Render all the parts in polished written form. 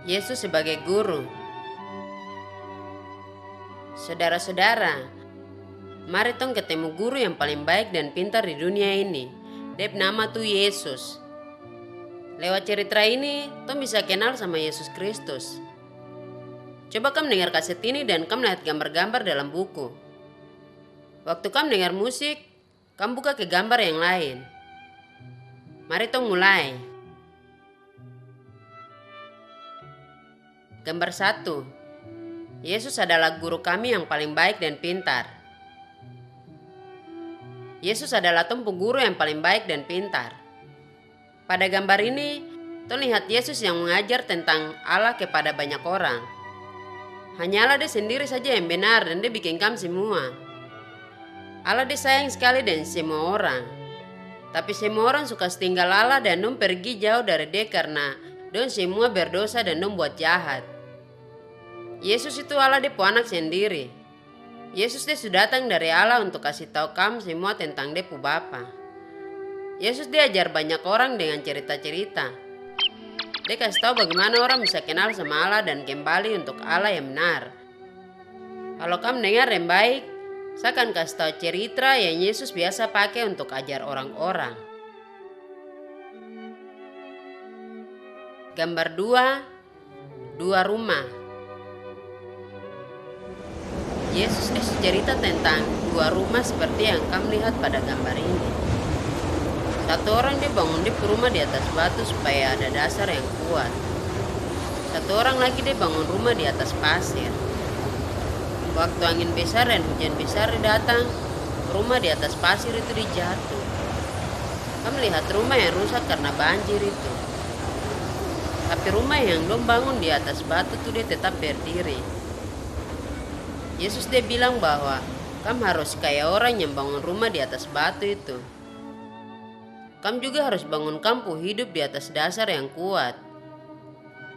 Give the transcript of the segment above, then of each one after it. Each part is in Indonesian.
Yesus sebagai guru. Saudara-saudara, mari tong ketemu guru yang paling baik dan pintar di dunia ini. Dep nama tuh Yesus. Lewat cerita ini, tong bisa kenal sama Yesus Kristus. Coba kamu dengar kaset ini dan kamu lihat gambar-gambar dalam buku. Waktu kamu dengar musik, kamu buka ke gambar yang lain. Mari tong mulai. Gambar 1. Yesus adalah guru kami yang paling baik dan pintar. Yesus adalah tong guru yang paling baik dan pintar. Pada gambar ini, tong lihat Yesus yang mengajar tentang Allah kepada banyak orang. Hanyalah dia sendiri saja yang benar dan dia bikin kamu semua. Allah dia sayang sekali dengan semua orang. Tapi semua orang suka setinggal Allah dan dong pergi jauh dari dia karena dong semua berdosa dan dong buat jahat. Yesus itu Allah dia anak sendiri. Yesus dia sudah datang dari Allah untuk kasih tahu kamu semua tentang dia Bapa. Yesus dia ajar banyak orang dengan cerita-cerita. Dia kasih tahu bagaimana orang bisa kenal sama Allah dan kembali untuk Allah yang benar. Kalau kamu dengar yang baik, saya akan kasih tahu cerita yang Yesus biasa pakai untuk ajar orang-orang. Gambar 2. Dua rumah. Yesus cerita tentang dua rumah seperti yang kamu lihat pada gambar ini. Satu orang dia bangun di rumah di atas batu supaya ada dasar yang kuat. Satu orang lagi dia bangun rumah di atas pasir. Waktu angin besar dan hujan besar datang, rumah di atas pasir itu dijatuh. Kamu lihat rumah yang rusak karena banjir itu. Tapi rumah yang belum bangun di atas batu itu dia tetap berdiri. Yesus dia bilang bahwa kamu harus kayak orang yang bangun rumah di atas batu itu. Kamu juga harus bangun kamu hidup di atas dasar yang kuat.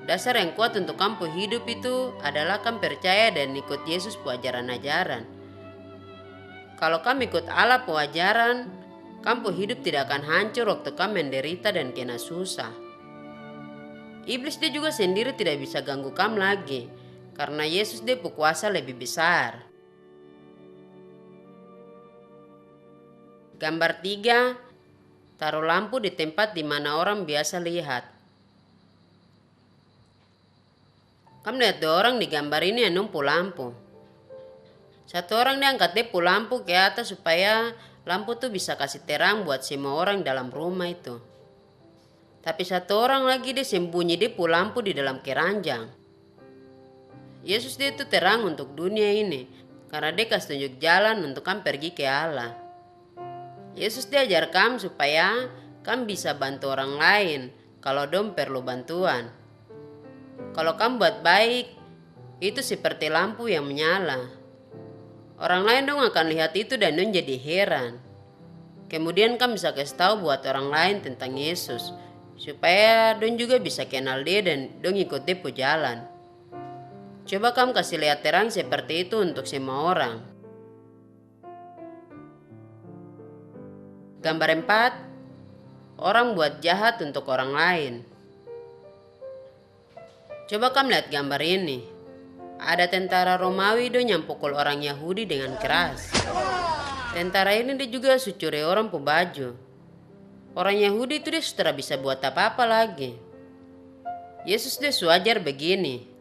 Dasar yang kuat untuk kamu hidup itu adalah kamu percaya dan ikut Yesus ajaran-ajaran. Kalau kamu ikut Allah ajaran, kamu hidup tidak akan hancur waktu kamu menderita dan kena susah. Iblis dia juga sendiri tidak bisa ganggu kamu lagi. Karena Yesus dia berkuasa lebih besar. Gambar 3. Taruh lampu di tempat di mana orang biasa lihat. Kamu lihat dua orang di gambar ini yang numpu lampu. Satu orang dia angkat dia lampu ke atas supaya lampu tuh bisa kasih terang buat semua orang dalam rumah itu. Tapi satu orang lagi dia sembunyi dia lampu di dalam keranjang. Yesus dia itu terang untuk dunia ini karena dia kasih tunjuk jalan untuk kamu pergi ke Allah. Yesus dia ajar kamu supaya kamu bisa bantu orang lain kalau dong perlu bantuan. Kalau kamu buat baik, itu seperti lampu yang menyala. Orang lain dong akan lihat itu dan dong jadi heran. Kemudian kamu bisa kasih tahu buat orang lain tentang Yesus supaya dong juga bisa kenal dia dan dong ikut dia jalan. Coba kamu kasih lihat terang seperti itu untuk semua orang. Gambar 4. Orang buat jahat untuk orang lain. Coba kamu lihat gambar ini. Ada tentara Romawi yang pukul orang Yahudi dengan keras. Tentara ini dia juga sucuri orang baju. Orang Yahudi itu dia sudah bisa buat apa-apa lagi. Yesus dia suajar begini.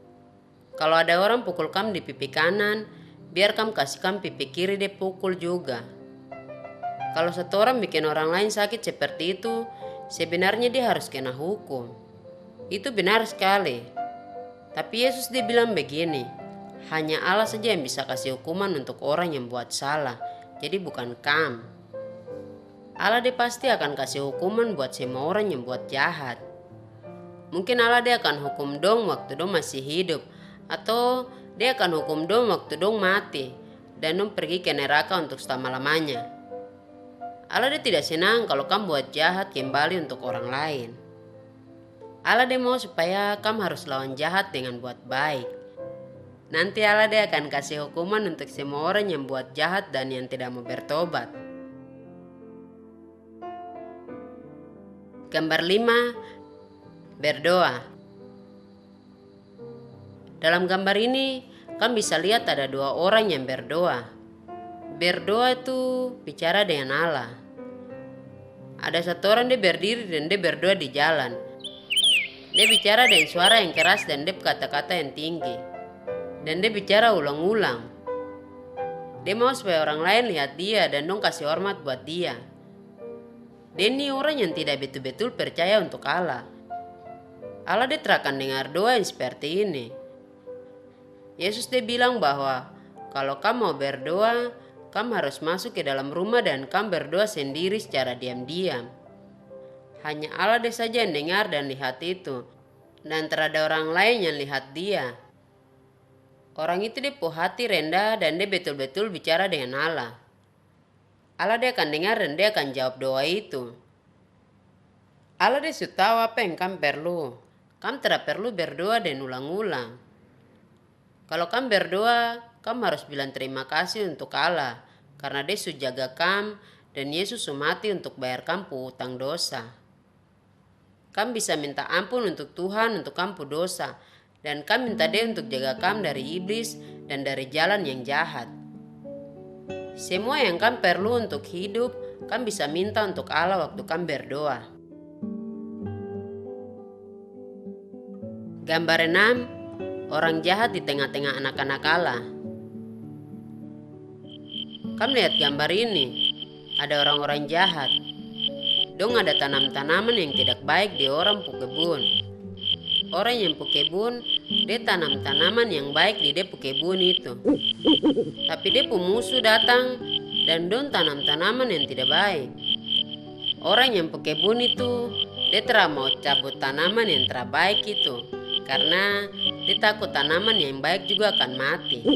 Kalau ada orang pukul kamu di pipi kanan, biar kamu kasih kamu pipi kiri dia pukul juga. Kalau satu orang bikin orang lain sakit seperti itu, sebenarnya dia harus kena hukum. Itu benar sekali. Tapi Yesus dia bilang begini, hanya Allah saja yang bisa kasih hukuman untuk orang yang buat salah, jadi bukan kamu. Allah dia pasti akan kasih hukuman buat semua orang yang buat jahat. Mungkin Allah dia akan hukum dong waktu dong masih hidup, atau dia akan hukum dong waktu dong mati dan dong pergi ke neraka untuk selama-lamanya. Allah dia tidak senang kalau kamu buat jahat kembali untuk orang lain. Allah dia mau supaya kamu harus lawan jahat dengan buat baik. Nanti Allah dia akan kasih hukuman untuk semua orang yang buat jahat dan yang tidak mau bertobat. Gambar 5. Berdoa. Dalam gambar ini, kamu bisa lihat ada 2 orang yang berdoa. Berdoa itu bicara dengan Allah. Ada satu orang dia berdiri dan dia berdoa di jalan. Dia bicara dengan suara yang keras dan dia kata-kata yang tinggi. Dan dia bicara ulang-ulang. Dia mau supaya orang lain lihat dia dan dong kasih hormat buat dia. Dia ini orang yang tidak betul-betul percaya untuk Allah. Allah dia tidak akan dengar doa yang seperti ini. Yesus dia bilang bahwa kalau kamu mau berdoa, kamu harus masuk ke dalam rumah dan kamu berdoa sendiri secara diam-diam. Hanya Allah dia saja yang dengar dan lihat itu. Dan tidak ada orang lain yang lihat dia. Orang itu dia punya hati rendah dan dia betul-betul bicara dengan Allah. Allah dia akan dengar dan dia akan jawab doa itu. Allah dia sudah tahu apa yang kamu perlu. Kamu tidak perlu berdoa dan ulang-ulang. Kalau kamu berdoa, kamu harus bilang terima kasih untuk Allah. Karena dia sudah jaga kamu dan Yesus sudah mati untuk bayar kamu utang dosa. Kamu bisa minta ampun untuk Tuhan untuk kamu dosa. Dan kamu minta dia untuk jaga kamu dari iblis dan dari jalan yang jahat. Semua yang kamu perlu untuk hidup, kamu bisa minta untuk Allah waktu kamu berdoa. Gambar 6. Orang jahat di tengah-tengah anak-anak Allah. Kamu lihat gambar ini. Ada orang-orang jahat. Dong ada tanam-tanaman yang tidak baik di orang kebun. Orang yang kebun, dia tanam tanaman yang baik di dia kebun itu. Tapi dia musuh datang dan dong tanam tanaman yang tidak baik. Orang yang kebun itu, dia tidak mau cabut tanaman yang tidak baik itu. Karena dia takut tanaman yang baik juga akan mati.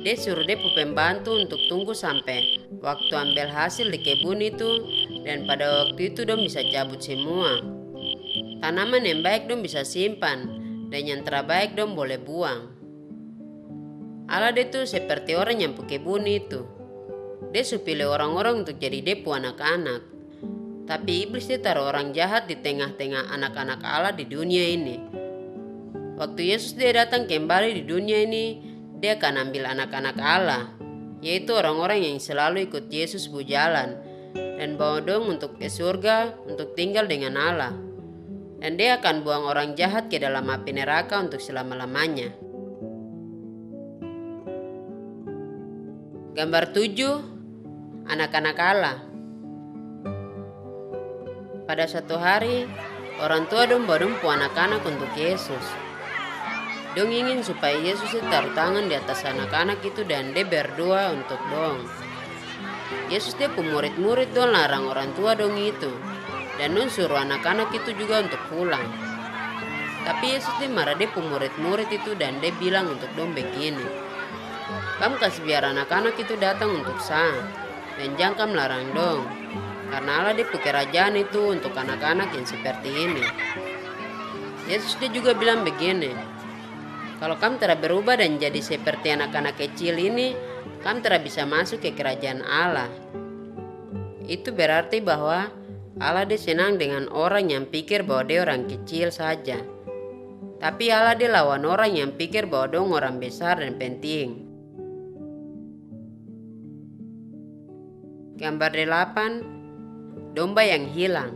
Dia suruh dia pembantu untuk tunggu sampai waktu ambil hasil di kebun itu. Dan pada waktu itu dong bisa cabut semua. Tanaman yang baik dong bisa simpan, dan yang terbaik dong boleh buang. Allah dia tuh seperti orang yang kebun itu. Dia supilih orang-orang untuk jadi dia anak-anak. Tapi iblis dia taruh orang jahat di tengah-tengah anak-anak Allah di dunia ini. Waktu Yesus dia datang kembali di dunia ini, dia akan ambil anak-anak Allah, yaitu orang-orang yang selalu ikut Yesus berjalan, dan bawa dong untuk ke surga untuk tinggal dengan Allah. Dan dia akan buang orang jahat ke dalam api neraka untuk selama-lamanya. Gambar 7. Anak-anak Allah. Pada suatu hari, orang tua dong bawa dong anak-anak untuk Yesus. Dong ingin supaya Yesus taruh tangan di atas anak-anak itu dan dia berdoa untuk dong. Yesus dia murid-murid dong larang orang tua dong itu. Dan dong suruh anak-anak itu juga untuk pulang. Tapi Yesus dia marah dia murid-murid itu dan dia bilang untuk dong begini. Kamu kasih biar anak-anak itu datang untuk saya. Dan jangan kamu larang dong. Karena Allah dia kerajaan itu untuk anak-anak yang seperti ini. Yesus dia juga bilang begini. Kalau kamu tidak berubah dan jadi seperti anak-anak kecil ini, kamu tidak bisa masuk ke kerajaan Allah. Itu berarti bahwa Allah dia senang dengan orang yang pikir bahwa dia orang kecil saja. Tapi Allah dia lawan orang yang pikir bahwa dong orang besar dan penting. Gambar 8. Domba yang hilang.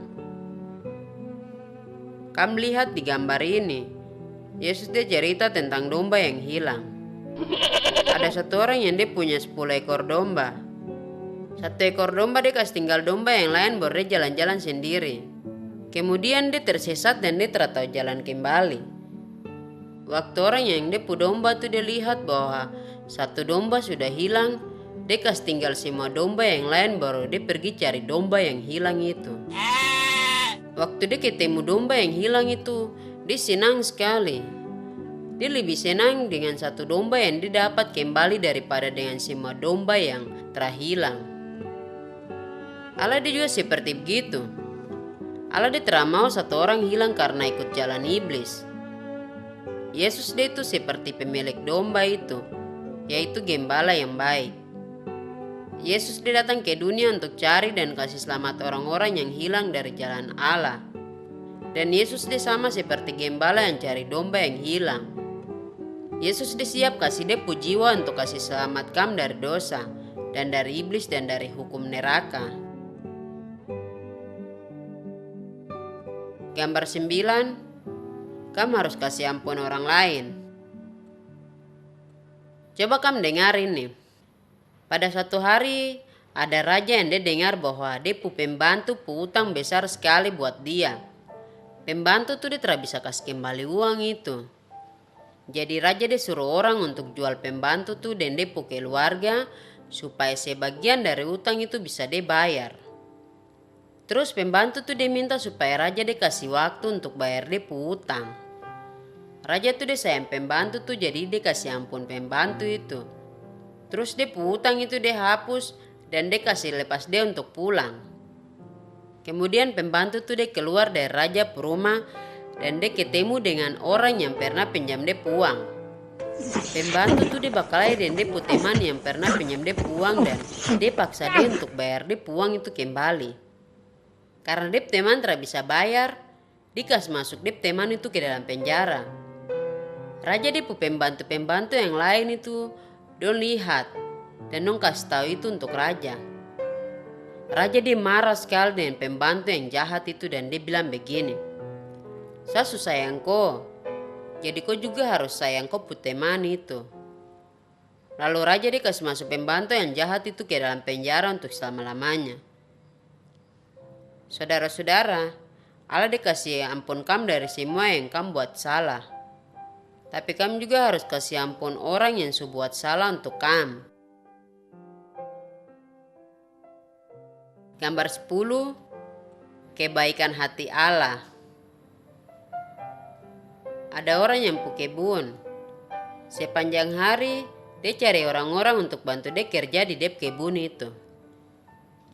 Kamu lihat di gambar ini. Yesus dia cerita tentang domba yang hilang. Ada satu orang yang dia punya 10 ekor domba. 1 ekor domba dia kasih tinggal domba yang lain baru dia jalan-jalan sendiri. Kemudian dia tersesat dan dia tidak tahu jalan kembali. Waktu orang yang dia punya domba tuh dia lihat bahwa 1 domba sudah hilang, dia kasih tinggal semua domba yang lain baru dia pergi cari domba yang hilang itu. Waktu dia ketemu domba yang hilang itu, dia senang sekali. Dia lebih senang dengan 1 domba yang dia dapat kembali daripada dengan semua domba yang telah hilang. Allah dia juga seperti begitu. Allah dia tidak mau satu orang hilang karena ikut jalan iblis. Yesus dia itu seperti pemilik domba itu, yaitu gembala yang baik. Yesus dia datang ke dunia untuk cari dan kasih selamat orang-orang yang hilang dari jalan Allah. Dan Yesus dia sama seperti gembala yang cari domba yang hilang. Yesus dia siap kasih dia jiwa untuk kasih selamat kamu dari dosa, dan dari iblis dan dari hukum neraka. Gambar 9, kamu harus kasih ampun orang lain. Coba kamu dengar ini. Pada suatu hari, ada raja yang dia dengar bahwa dia pembantu utang besar sekali buat dia. Pembantu tuh dia tidak bisa kasih kembali uang itu. Jadi raja dia suruh orang untuk jual pembantu tuh dan dia keluarga supaya sebagian dari utang itu bisa dia bayar. Terus pembantu tuh dia minta supaya raja dia kasih waktu untuk bayar dia utang. Raja tuh dia sayang pembantu tuh jadi dia kasih ampun pembantu itu. Terus dia utang itu dia hapus dan dia kasih lepas dia untuk pulang. Kemudian pembantu tuh dia keluar dari raja rumah dan dia ketemu dengan orang yang pernah pinjam dia uang. Pembantu tuh dia bakalai dan dia teman yang pernah pinjam dia uang dan dia paksa dia untuk bayar dia uang itu kembali. Karena dia teman tidak bisa bayar, dia kasih masuk dia teman itu ke dalam penjara. Raja dia pembantu-pembantu yang lain itu don lihat dan don kasih tahu itu untuk raja. Raja dia marah sekali dengan pembantu yang jahat itu dan dia bilang begini, saya sayang kau, jadi kau juga harus sayang kau teman itu. Lalu raja dia kasih masuk pembantu yang jahat itu ke dalam penjara untuk selama-lamanya. Saudara-saudara, Allah dia kasih ampun kamu dari semua yang kamu buat salah. Tapi kamu juga harus kasih ampun orang yang buat salah untuk kamu. Gambar 10, kebaikan hati Allah. Ada orang yang kebun. Sepanjang hari, dia cari orang-orang untuk bantu dia kerja di dia kebun itu.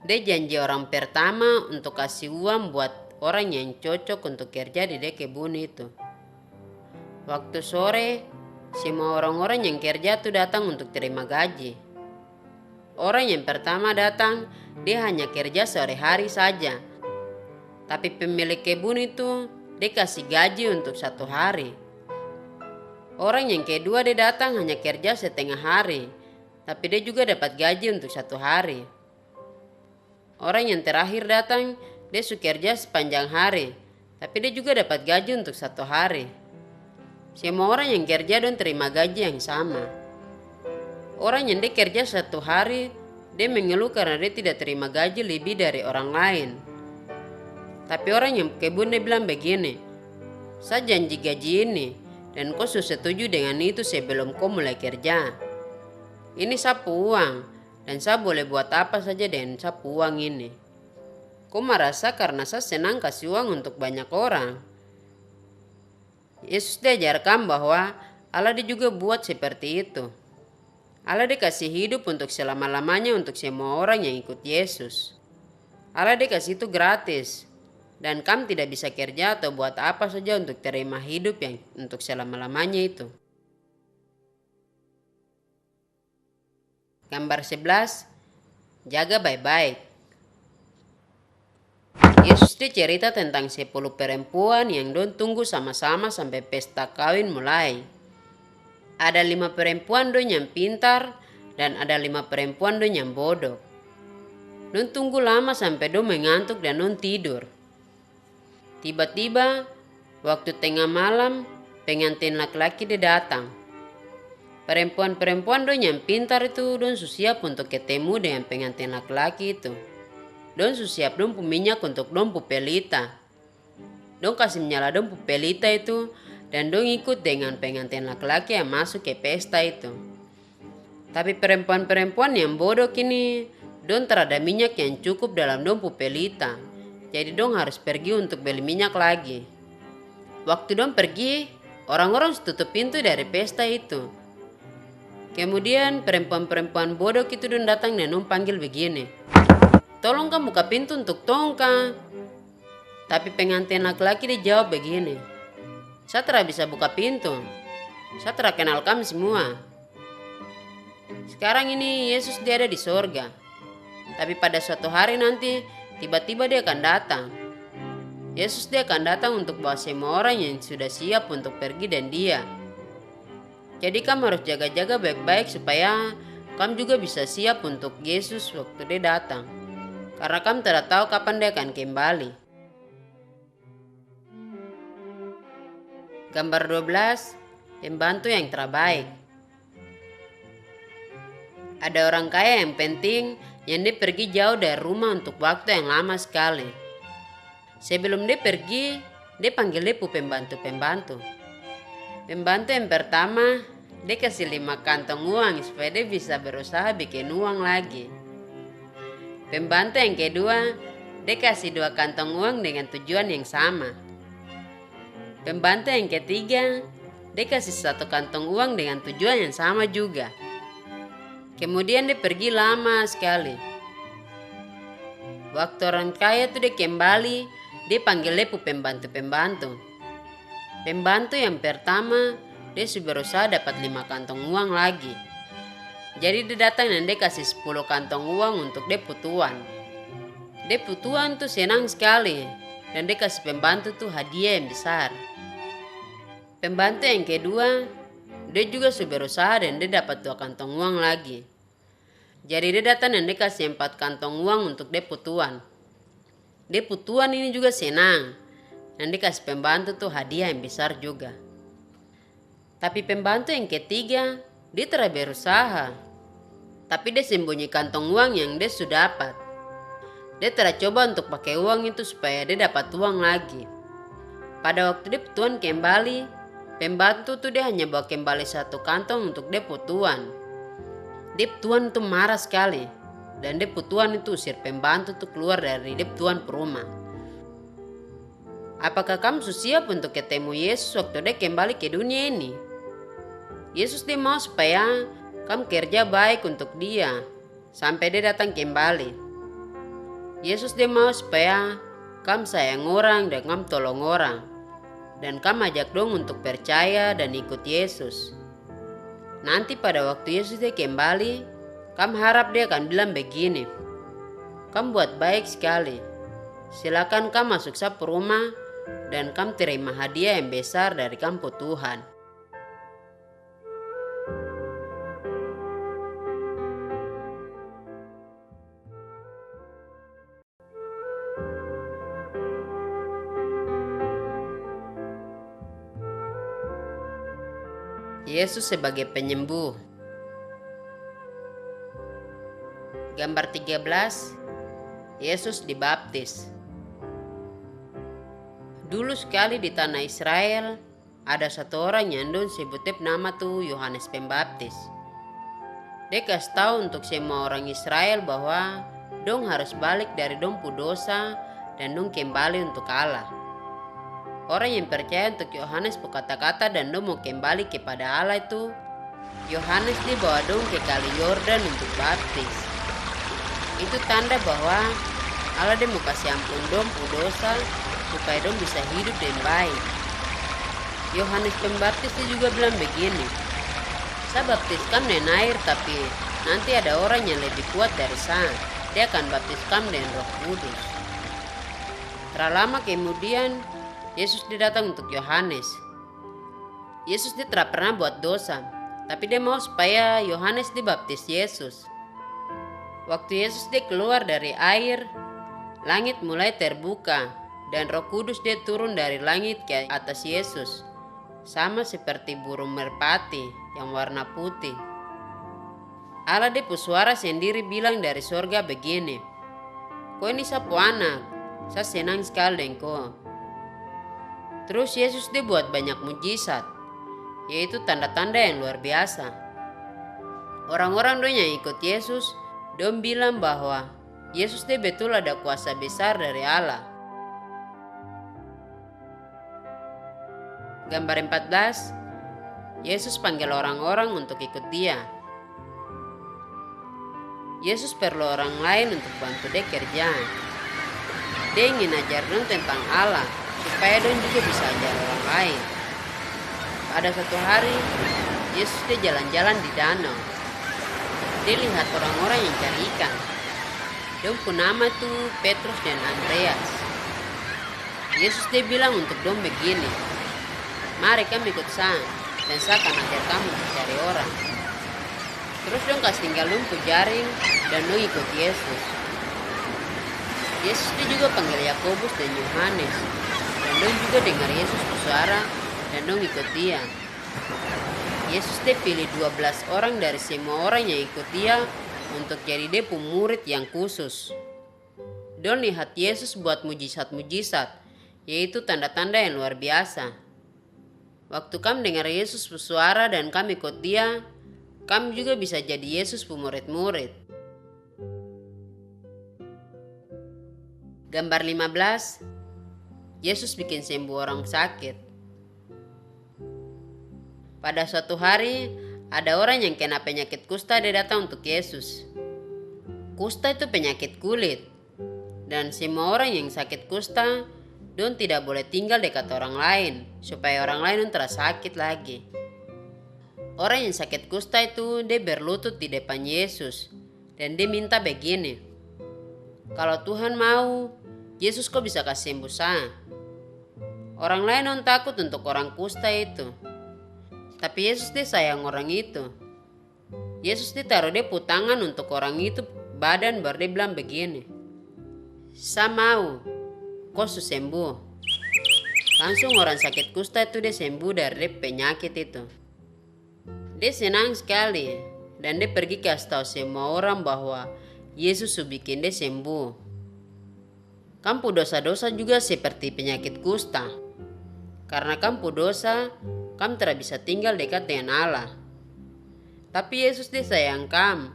Dia janji orang pertama untuk kasih uang buat orang yang cocok untuk kerja di dia kebun itu. Waktu sore, semua orang-orang yang kerja tuh datang untuk terima gaji. Orang yang pertama datang, dia hanya kerja sore hari saja. Tapi pemilik kebun itu, dia kasih gaji untuk 1 hari. Orang yang kedua dia datang hanya kerja setengah hari, tapi dia juga dapat gaji untuk 1 hari. Orang yang terakhir datang, dia kerja sepanjang hari, tapi dia juga dapat gaji untuk 1 hari. Semua orang yang kerja dan terima gaji yang sama. Orang yang dia kerja 1 hari, dia mengeluh karena dia tidak terima gaji lebih dari orang lain. Tapi orang yang kebun dia bilang begini, saya janji gaji ini dan kau setuju dengan itu sebelum kau mulai kerja. Ini sapu uang dan saya boleh buat apa saja dengan sapu uang ini. Kau merasa karena saya senang kasih uang untuk banyak orang. Yesus diajarkan bahwa Allah dia juga buat seperti itu. Allah dikasih hidup untuk selama-lamanya untuk semua orang yang ikut Yesus. Allah dikasih itu gratis. Dan kamu tidak bisa kerja atau buat apa saja untuk terima hidup yang untuk selama-lamanya itu. Gambar 11, jaga baik-baik. Yesus cerita tentang 10 perempuan yang don tunggu sama-sama sampai pesta kawin mulai. Ada 5 perempuan don yang pintar dan ada 5 perempuan don yang bodoh. Don tunggu lama sampai don mengantuk dan don tidur. Tiba-tiba waktu tengah malam pengantin laki-laki dia datang. Perempuan-perempuan don yang pintar itu don siap untuk ketemu dengan pengantin laki-laki itu. Don siap don minyak untuk don pelita. Don kasih menyala don pelita itu dan don ikut dengan pengantin laki-laki yang masuk ke pesta itu. Tapi perempuan-perempuan yang bodoh kini don terada minyak yang cukup dalam don pelita. Jadi don harus pergi untuk beli minyak lagi. Waktu don pergi, orang-orang tutup pintu dari pesta itu. Kemudian perempuan-perempuan bodoh itu don datang dan don panggil begini. tolong kamu buka pintu untuk tong Kang." Tapi pengantin laki-laki dia jawab begini, "Saya tidak bisa buka pintu. Saya tidak kenal kamu semua." Sekarang ini Yesus dia ada di sorga. Tapi pada suatu hari nanti tiba-tiba dia akan datang. Yesus dia akan datang untuk bawa semua orang yang sudah siap untuk pergi dan dia. Jadi kamu harus jaga-jaga baik-baik supaya kamu juga bisa siap untuk Yesus waktu dia datang. Karena kamu tidak tahu kapan dia akan kembali. Gambar 12, pembantu yang terbaik. Ada orang kaya yang penting yang dia pergi jauh dari rumah untuk waktu yang lama sekali. Sebelum dia pergi, dia panggil dia pembantu-pembantu. Pembantu yang pertama, dia kasih 5 kantong uang supaya dia bisa berusaha bikin uang lagi. Pembantu yang kedua, dia kasih 2 kantong uang dengan tujuan yang sama. Pembantu yang ketiga, dia kasih 1 kantong uang dengan tujuan yang sama juga. Kemudian dia pergi lama sekali. Waktu orang kaya itu dia kembali, dia panggil dia pembantu-pembantu. Pembantu yang pertama, dia sudah berusaha dapat 5 kantong uang lagi. Jadi dia datang dan dia kasih 10 kantong uang untuk dia putuan. Dia putuan tuh senang sekali dan dia kasih pembantu tuh hadiah yang besar. Pembantu yang kedua, dia juga sudah berusaha dan dia dapat 2 kantong uang lagi. Jadi dia datang dan dia kasih 4 kantong uang untuk dia putuan. Dia putuan ini juga senang dan dia kasih pembantu tuh hadiah yang besar juga. Tapi pembantu yang ketiga, dia tidak berusaha. Tapi dia sembunyi kantong uang yang dia sudah dapat. Dia tidak coba untuk pakai uang itu supaya dia dapat uang lagi. Pada waktu dia putuan kembali, pembantu tuh dia hanya bawa kembali 1 kantong untuk dia putuan. Dia putuan tuh marah sekali. Dan dia putuan itu usir pembantu tuh keluar dari dia putuan perumah. Apakah kamu siap untuk ketemu Yesus waktu dia kembali ke dunia ini? Yesus dia mau supaya kamu kerja baik untuk dia sampai dia datang kembali. Yesus dia mau supaya kamu sayang orang dan kamu tolong orang. Dan kamu ajak dong untuk percaya dan ikut Yesus. Nanti pada waktu Yesus dia kembali, kamu harap dia akan bilang begini, "Kamu buat baik sekali. Silakan kamu masuk sapu rumah dan kamu terima hadiah yang besar dari kamu Tuhan." Yesus sebagai penyembuh. Gambar 13, Yesus dibaptis. Dulu sekali di tanah Israel, ada 1 orang yang dong sebutnya nama tuh Yohanes Pembaptis. Dia kasih tahu untuk semua orang Israel bahwa dong harus balik dari dong pu dosa dan dong kembali untuk Allah. Orang yang percaya untuk Yohanes pu kata-kata dan dong mau kembali kepada Allah itu, Yohanes dibawa dong ke kali Yordan untuk baptis. Itu tanda bahwa Allah dia mau kasih ampun dong pu dosa supaya dong bisa hidup dengan baik. Yohanes Pembaptis dia juga bilang begini, "Saya baptis kamu dengan air, tapi nanti ada orang yang lebih kuat dari saya. Dia akan baptis kamu dengan Roh Kudus." Tak lama kemudian Yesus dia datang untuk Yohanes. Yesus dia tidak pernah buat dosa, tapi dia mau supaya Yohanes dibaptis Yesus. Waktu Yesus dia keluar dari air, langit mulai terbuka dan Roh Kudus dia turun dari langit ke atas Yesus, sama seperti burung merpati yang warna putih. Allah dia pu suara sendiri bilang dari sorga begini, "Kau ini sapu anak, saya senang sekali dengan kau." Terus Yesus dia buat banyak mujizat, yaitu tanda-tanda yang luar biasa. Orang-orang dong yang ikut Yesus, dong bilang bahwa Yesus dia betul ada kuasa besar dari Allah. Gambar 14, Yesus panggil orang-orang untuk ikut dia. Yesus perlu orang lain untuk bantu dia kerjaan. Dia ingin ajar dong tentang Allah, supaya dong juga bisa ajar orang lain. Pada suatu hari, Yesus dia jalan-jalan di danau. Dia lihat orang-orang yang cari ikan. Dong pun nama tuh Petrus dan Andreas. Yesus dia bilang untuk dong begini, mari kamu ikut saya, dan saya akan ajar kamu cari orang. Terus dong kasih tinggal lumpuh jaring dan dong ikut Yesus. Yesus dia juga panggil Yakobus dan Yohanes, dan dong juga dengar Yesus bersuara dan dong ikut dia. Yesus dia pilih 12 orang dari semua orang yang ikut dia untuk jadi dia murid yang khusus. Dong lihat Yesus buat mujizat-mujizat, yaitu tanda-tanda yang luar biasa. Waktu kamu dengar Yesus bersuara dan kamu ikut dia, kamu juga bisa jadi Yesus murid-murid. Gambar 15, Yesus bikin sembuh orang sakit. Pada suatu hari, ada orang yang kena penyakit kusta, dia datang untuk Yesus. Kusta itu penyakit kulit, dan semua orang yang sakit kusta, don tidak boleh tinggal dekat orang lain, supaya orang lain terasa sakit lagi. Orang yang sakit kusta itu, dia berlutut di depan Yesus, dan dia minta begini, kalau Tuhan mau, Yesus kok bisa kasih sembuh saya. Orang lain takut untuk orang kusta itu. Tapi Yesus dia sayang orang itu. Yesus dia taruh dia tangan untuk orang itu badan, baru dia bilang begini, saya mau, kau sembuh. Langsung orang sakit kusta itu dia sembuh dari penyakit itu. Dia senang sekali dan dia pergi kasih tahu semua orang bahwa Yesus bikin dia sembuh. Kamu dosa-dosa juga seperti penyakit kusta. Karena kamu dosa, kamu tidak bisa tinggal dekat dengan Allah. Tapi Yesus dia sayang kamu.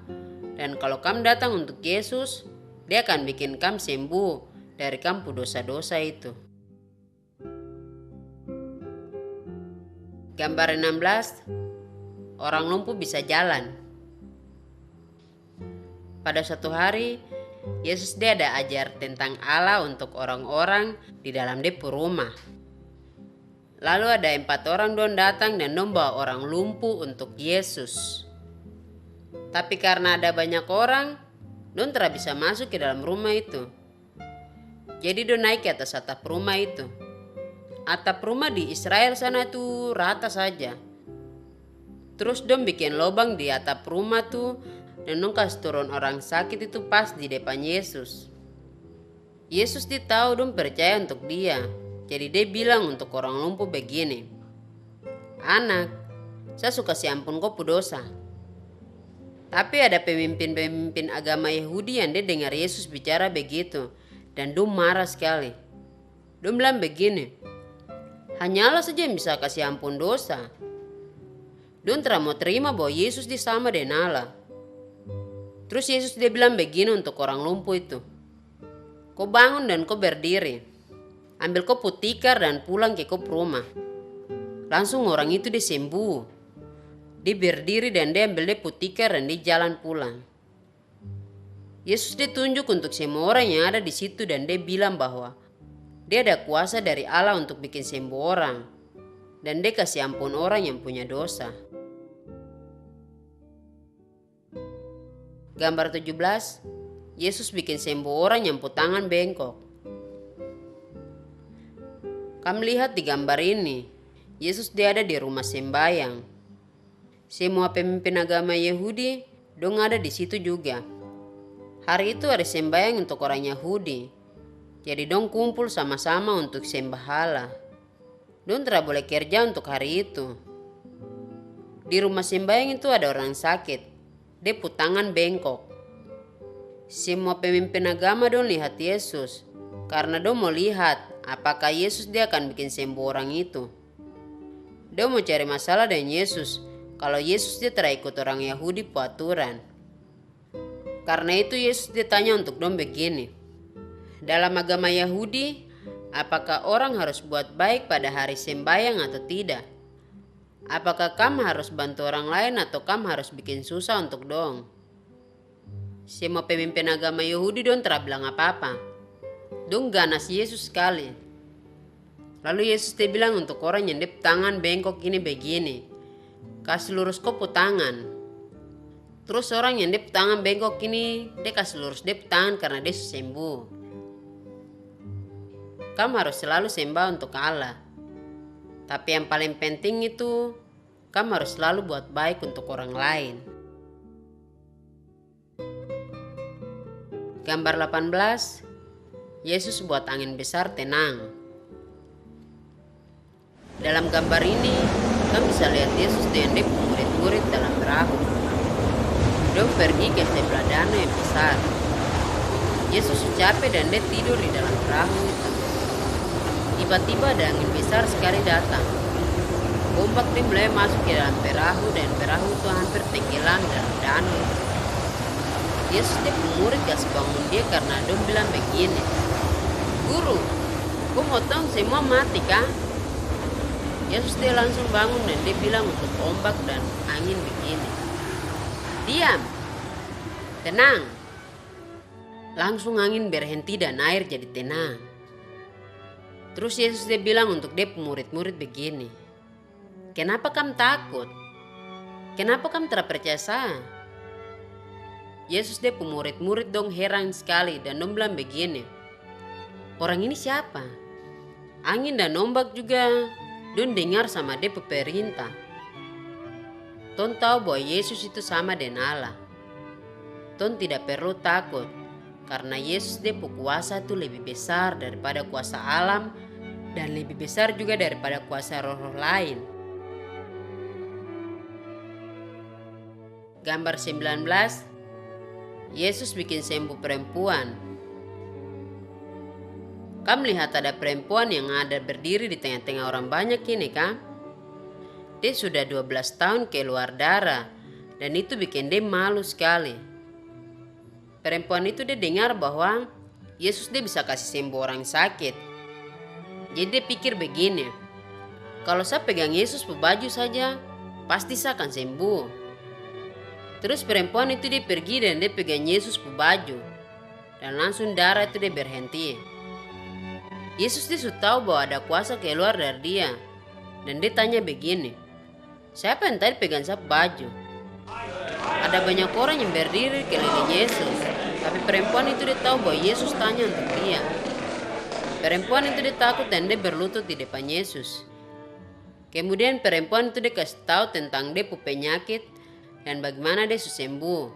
Dan kalau kamu datang untuk Yesus, dia akan bikin kamu sembuh dari kamu dosa-dosa itu. Gambar 16, orang lumpuh bisa jalan. Pada suatu hari, Yesus dia ada ajar tentang Allah untuk orang-orang di dalam dia rumah. Lalu ada 4 orang don datang dan don bawa orang lumpuh untuk Yesus. Tapi karena ada banyak orang, don tidak bisa masuk ke dalam rumah itu. Jadi don naik ke atas atap rumah itu. Atap rumah di Israel sana itu rata saja. Terus don bikin lubang di atap rumah tuh, dan don kasih turun orang sakit itu pas di depan Yesus. Yesus dia tahu don percaya untuk dia. Jadi dia bilang untuk orang lumpuh begini, anak, saya suka si ampun kau dosa. Tapi ada pemimpin-pemimpin agama Yahudi yang dia dengar Yesus bicara begitu. Dan dia marah sekali. Dia bilang begini, hanya Allah saja yang bisa kasih ampun dosa. Dia tidak mau terima bahwa Yesus dia sama dengan Allah. Terus Yesus dia bilang begini untuk orang lumpuh itu, kau bangun dan kau berdiri. Ambil kau tikar dan pulang ke kau rumah. Langsung orang itu dia sembuh. Dia berdiri dan dia ambil dia tikar dan dia jalan pulang. Yesus dia tunjuk untuk semua orang yang ada di situ dan dia bilang bahwa dia ada kuasa dari Allah untuk bikin sembuh orang. Dan dia kasih ampun orang yang punya dosa. Gambar 17, Yesus bikin sembuh orang yang tangan bengkok. Kamu lihat di gambar ini, Yesus dia ada di rumah sembahyang. Semua pemimpin agama Yahudi dong ada di situ juga. Hari itu hari sembahyang untuk orang Yahudi. Jadi dong kumpul sama-sama untuk sembah Allah. Dong tidak boleh kerja untuk hari itu. Di rumah sembahyang itu ada orang sakit. Dia tangan bengkok. Semua pemimpin agama dong lihat Yesus. Karena dong mau lihat apakah Yesus dia akan bikin sembuh orang itu. Dia mau cari masalah dengan Yesus kalau Yesus dia tidak ikut orang Yahudi aturan. Karena itu Yesus dia tanya untuk dong begini, dalam agama Yahudi, apakah orang harus buat baik pada hari sembahyang atau tidak? Apakah kamu harus bantu orang lain atau kamu harus bikin susah untuk dong? Semua pemimpin agama Yahudi dong tidak bilang apa-apa. Dong ganas Yesus sekali. Lalu Yesus dia bilang untuk orang yang dep tangan bengkok ini begini, kasih lurus kopu tangan. Terus orang yang dep tangan bengkok ini, dia kasih lurus dep tangan karena dia sembuh. Kamu harus selalu sembah untuk Allah. Tapi yang paling penting itu, kamu harus selalu buat baik untuk orang lain. Gambar 18, Yesus buat angin besar tenang. Dalam gambar ini, kamu bisa lihat Yesus dengan murid-murid dalam perahu. Dia pergi ke sebelah danau yang besar. Yesus capek dan dia tidur di dalam perahu itu. Tiba-tiba ada angin besar sekali datang. Ombak dia mulai masuk ke dalam perahu dan perahu itu hampir tenggelam dalam danau. Yesus dia murid kasih bangun dia karena dia bilang begini, "Guru, kau mau tahu semua mati kah?" Yesus dia langsung bangun dan dia bilang untuk ombak dan angin begini, "Diam, tenang." Langsung angin berhenti dan air jadi tenang. Terus Yesus dia bilang untuk dia murid-murid begini, "Kenapa kamu takut? Kenapa kamu tidak percaya saya?" Yesus dia murid-murid dong heran sekali dan dong bilang begini, "Orang ini siapa? Angin dan ombak juga don dengar sama dia pemerintah." Ton tahu bahwa Yesus itu sama dengan Allah. Ton tidak perlu takut karena Yesus dia kuasa itu lebih besar daripada kuasa alam dan lebih besar juga daripada kuasa roh-roh lain. Gambar 19, Yesus bikin sembuh perempuan. Kamu lihat ada perempuan yang ada berdiri di tengah-tengah orang banyak ini kan? Dia sudah 12 tahun keluar darah dan itu bikin dia malu sekali. Perempuan itu dia dengar bahwa Yesus dia bisa kasih sembuh orang sakit. Jadi dia pikir begini, kalau saya pegang Yesus baju saja, pasti saya akan sembuh. Terus perempuan itu dia pergi dan dia pegang Yesus baju dan langsung darah itu dia berhenti. Yesus dia sudah tahu bahwa ada kuasa keluar dari dia. Dan dia tanya begini, "Siapa yang tadi pegang saya baju?" Ada banyak orang yang berdiri keliling Yesus. Tapi perempuan itu dia tahu bahwa Yesus tanya untuk dia. Perempuan itu dia takut dan dia berlutut di depan Yesus. Kemudian perempuan itu dia kasih tahu tentang dia penyakit dan bagaimana dia sembuh.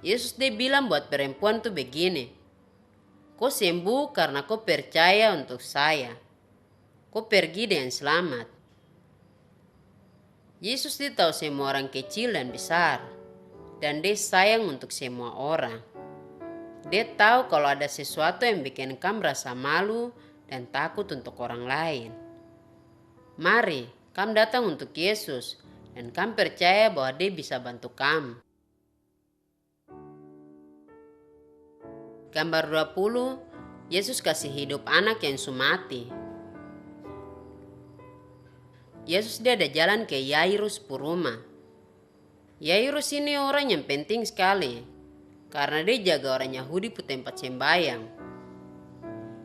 Yesus dia bilang buat perempuan itu begini, "Kau sembuh karena kau percaya untuk saya. Kau pergi dengan selamat." Yesus dia tahu semua orang kecil dan besar. Dan dia sayang untuk semua orang. Dia tahu kalau ada sesuatu yang bikin kamu rasa malu dan takut untuk orang lain. Mari, kamu datang untuk Yesus dan kamu percaya bahwa dia bisa bantu kamu. Gambar 20, Yesus kasih hidup anak yang mati. Yesus dia ada jalan ke Yairus rumah. Yairus ini orang yang penting sekali karena dia jaga orang Yahudi pu tempat sembahyang.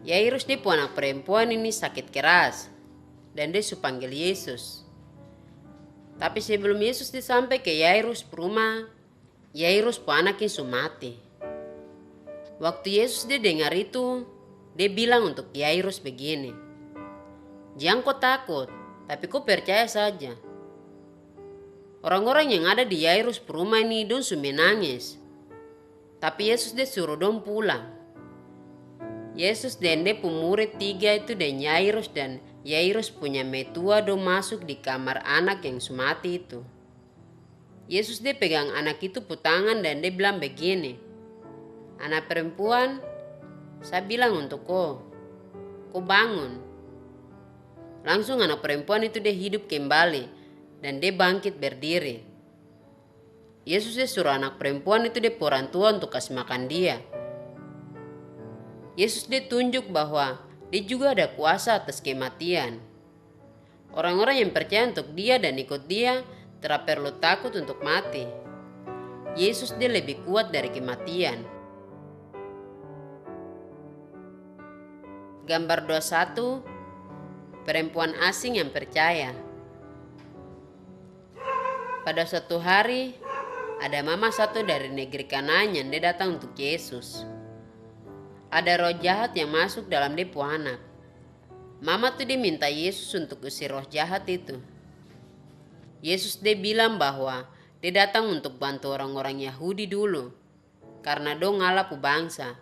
Yairus dia pu anak perempuan ini sakit keras dan dia panggil Yesus. Tapi sebelum Yesus dia sampai ke Yairus rumah, Yairus pu anak ini mati. Waktu Yesus dia dengar itu, dia bilang untuk Yairus begini, "Jangan kau takut, tapi kau percaya saja." Orang-orang yang ada di Yairus rumah ini dong menangis. Tapi Yesus dia suruh dong pulang. Yesus dan dia murid 3 itu dan Yairus punya metua dong masuk di kamar anak yang mati itu. Yesus dia pegang anak itu tangan dan dia bilang begini, "Anak perempuan, saya bilang untuk kau bangun." Langsung anak perempuan itu dia hidup kembali. Dan dia bangkit berdiri. Yesus dia suruh anak perempuan itu dia orang tua untuk kasih makan dia. Yesus dia tunjuk bahwa dia juga ada kuasa atas kematian. Orang-orang yang percaya untuk dia dan ikut dia tidak perlu takut untuk mati. Yesus dia lebih kuat dari kematian. Gambar 21, perempuan asing yang percaya. Pada suatu hari, ada mama satu dari negeri Kanaan yang dia datang untuk Yesus. Ada roh jahat yang masuk dalam dia pu anak. Mama tuh dia minta Yesus untuk usir roh jahat itu. Yesus dia bilang bahwa dia datang untuk bantu orang-orang Yahudi dulu, karena dong ngalah pu bangsa.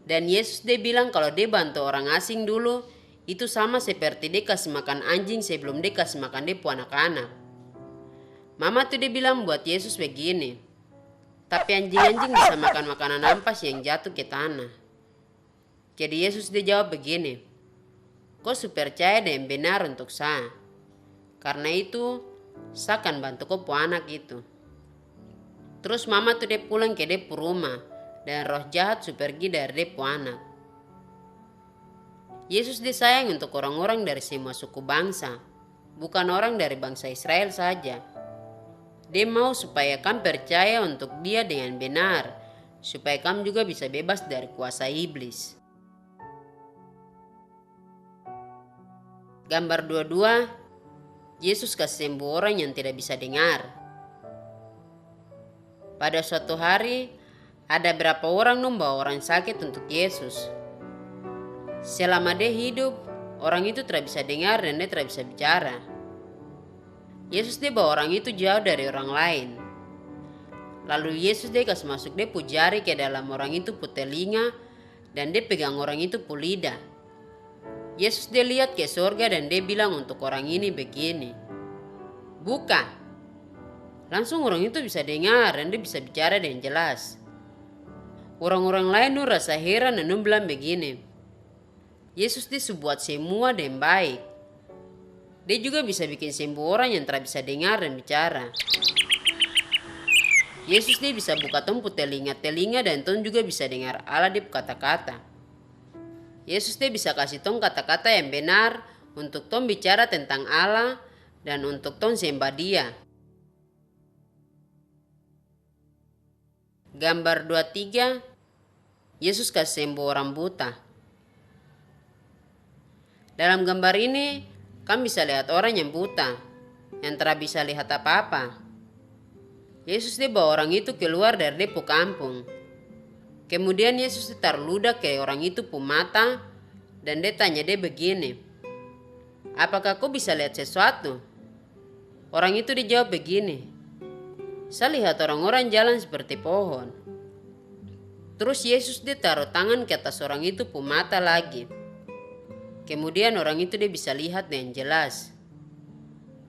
Dan Yesus dia bilang kalau dia bantu orang asing dulu, itu sama seperti dia kasih makan anjing sebelum dia kasih makan dia pu anak-anak. Mama tuh dia bilang buat Yesus begini, tapi anjing-anjing bisa makan makanan ampas yang jatuh ke tanah. Jadi Yesus dia jawab begini, kau percaya dan benar untuk saya. Karena itu, saya akan bantu kau pu anak itu. Terus mama tuh dia pulang ke dia pu rumah, dan roh jahat pergi dari dia pu anak. Yesus dia sayang untuk orang-orang dari semua suku bangsa, bukan orang dari bangsa Israel saja. Dia mau supaya kamu percaya untuk dia dengan benar, supaya kamu juga bisa bebas dari kuasa iblis. Gambar 22, Yesus kasih sembuh orang yang tidak bisa dengar. Pada suatu hari, ada berapa orang membawa orang sakit untuk Yesus. Selama dia hidup, orang itu tidak bisa dengar dan dia tidak bisa bicara. Yesus dia bawa orang itu jauh dari orang lain. Lalu Yesus dia kasih masuk dia pu jari ke dalam orang itu pu telinga dan dia pegang orang itu pu lidah. Yesus dia lihat ke surga dan dia bilang untuk orang ini begini, buka. Langsung orang itu bisa dengar dan dia bisa bicara dengan jelas. Orang-orang lain nu rasa heran dan nu bilang begini, Yesus dia buat semua dengan baik. Dia juga bisa bikin sembuh orang yang tidak bisa dengar dan bicara. Yesus dia bisa buka tong pu telinga-telinga dan tong juga bisa dengar Allah dia pu kata-kata. Yesus dia bisa kasih tong kata-kata yang benar untuk tong bicara tentang Allah dan untuk tong sembah dia. Gambar 23, Yesus kasih sembuh orang buta. Dalam gambar ini, kamu bisa lihat orang yang buta, yang tidak bisa lihat apa-apa. Yesus dia bawa orang itu keluar dari dia pu kampung. Kemudian Yesus taruh ludah ke orang itu pu mata dan dia tanya dia begini, apakah kau bisa lihat sesuatu? Orang itu dijawab begini, saya lihat orang-orang jalan seperti pohon. Terus Yesus dia taruh tangan ke atas orang itu pu mata lagi. Kemudian orang itu dia bisa lihat dengan jelas.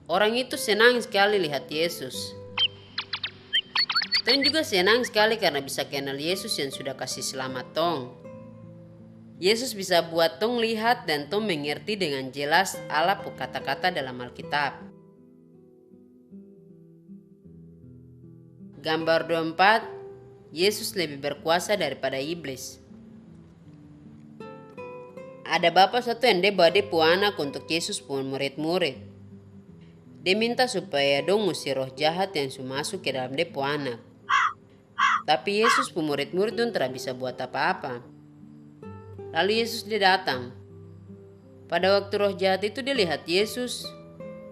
Orang itu senang sekali lihat Yesus. Tong juga senang sekali karena bisa kenal Yesus yang sudah kasih selamat tong. Yesus bisa buat tong lihat dan tong mengerti dengan jelas Allah pu kata-kata dalam Alkitab. Gambar 24, Yesus lebih berkuasa daripada iblis. Ada bapak satu yang dia bawa dia pu anak untuk Yesus pu murid-murid. Dia minta supaya dong ngusir roh jahat yang masuk ke dalam dia pu anak. Tapi Yesus pu murid-murid itu tidak bisa buat apa-apa. Lalu Yesus dia datang. Pada waktu roh jahat itu dia lihat Yesus,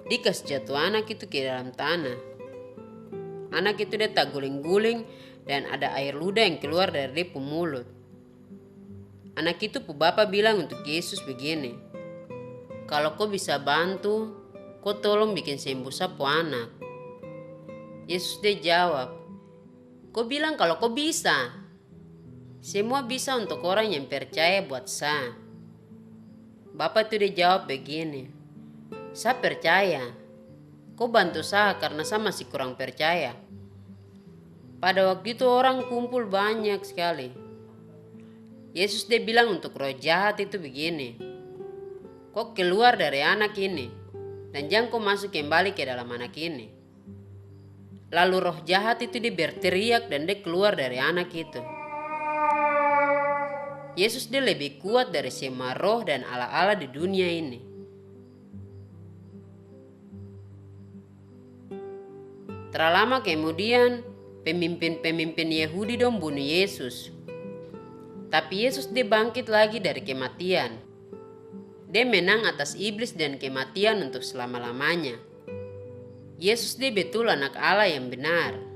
dia kasih jatuh anak itu ke dalam tanah. Anak itu dia tak guling-guling dan ada air ludah yang keluar dari dia pu mulut. Anak itu pu bapak bilang untuk Yesus begini, kalau kau bisa bantu, kau tolong bikin sembuh sa pu anak. Yesus dia jawab, kau bilang kalau kau bisa. Semua bisa untuk orang yang percaya buat saya. Bapak itu dia jawab begini, saya percaya. Kau bantu saya karena saya masih kurang percaya. Pada waktu itu orang kumpul banyak sekali. Yesus dia bilang untuk roh jahat itu begini, kau keluar dari anak ini dan jangan kau masuk kembali ke dalam anak ini. Lalu roh jahat itu dia berteriak dan dia keluar dari anak itu. Yesus dia lebih kuat dari semua roh dan ala-ala di dunia ini. Terlama kemudian pemimpin-pemimpin Yahudi dong bunuh Yesus. Tapi Yesus dia bangkit lagi dari kematian. Dia menang atas iblis dan kematian untuk selama-lamanya. Yesus dia betul anak Allah yang benar.